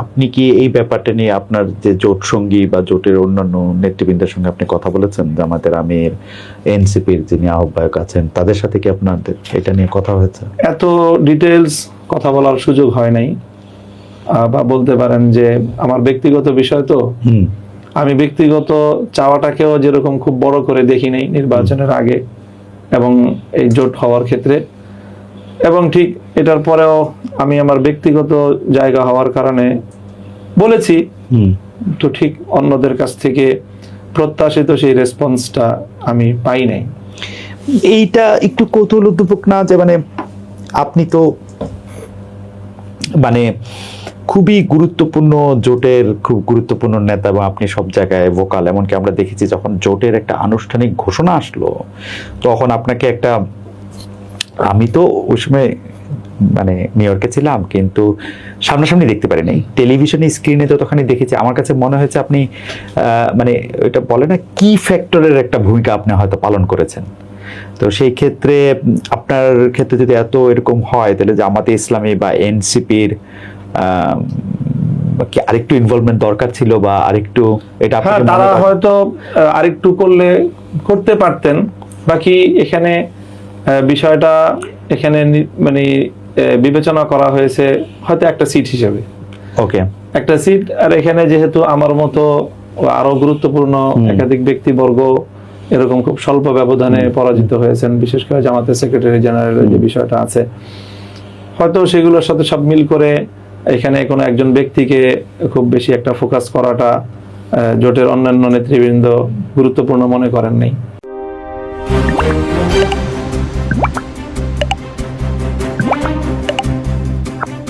আপনি কি এই ব্যাপারটা নিয়ে আপনার যে জোট সঙ্গী বা জোটের অন্যান্য নেতৃবৃন্দের সঙ্গে আপনি কথা বলেছেন, জামাতের আমির, এনসিপির যিনি আহ্বায়ক আছেন, তাদের সাথে কি আপনাদের এটা নিয়ে কথা হয়েছে? এত ডিটেলস কথা বলার সুযোগ হয় নাই, বা বলতে পারেন যে আমার ব্যক্তিগত বিষয় তো, আমি ব্যক্তিগত চাওয়াটাকেও যেরকম খুব বড় করে দেখি নাই নির্বাচনের আগে এবং এই জোট হওয়ার ক্ষেত্রে, এবং ঠিক এটার পরেও আমি আমার ব্যক্তিগত জায়গা হওয়ার কারণে বলেছি, তো ঠিক অন্যদের কাছ থেকে প্রত্যাশিত সেই রেসপন্সটা আমি পাই নাই। এইটা একটু কৌতূহলোদ্দীপক না যে মানে আপনি তো মানে খুবই গুরুত্বপূর্ণ জোটের খুব গুরুত্বপূর্ণ নেতা এবং আপনি সব জায়গায় ভোকাল, এমনকি আমরা দেখেছি যখন জোটের একটা আনুষ্ঠানিক ঘোষণা আসলো তখন আপনাকে একটা, আমি তো ওই সময় মানে নিউ ইয়র্কে ছিলাম কিন্তু সামনাসামনি দেখতে পারিনি, টেলিভিশনে স্ক্রিনে যতখানি দেখেছি আমার কাছে মনে হয়েছে আপনি মানে ওইটা বলে না কি ফ্যাক্টরের একটা ভূমিকা আপনি হয়তো পালন করেছেন। তো সেই ক্ষেত্রে আপনার ক্ষেত্রে যদি এত এরকম হয় তাহলে জামাতে ইসলামী বা এনসিপির কি আরেকটু ইনভলভমেন্ট দরকার ছিল বা আরেকটু এটা তারা হয়তো আরেকটু করতে পারতেন। বাকি এখানে বিষয়টা এখানে মানে বিবেচনা করা হয়েছে হয়তো একটা সিট হিসেবে, ওকে একটা সিট। আর এখানে যেহেতু আমার মতো আরো গুরুত্বপূর্ণ একাধিক ব্যক্তিবর্গ এরকম খুব স্বল্প ব্যবধানে পরাজিত হয়েছেন, বিশেষ করে জামাতের সেক্রেটারি জেনারেলের যে বিষয়টা আছে, হয়তো সেগুলোর সাথে সব মিল করে এখানে কোনো একজন ব্যক্তিকে খুব বেশি একটা ফোকাস করাটা জোটের অন্যান্য নেতৃবৃন্দ গুরুত্বপূর্ণ মনে করেন নাই।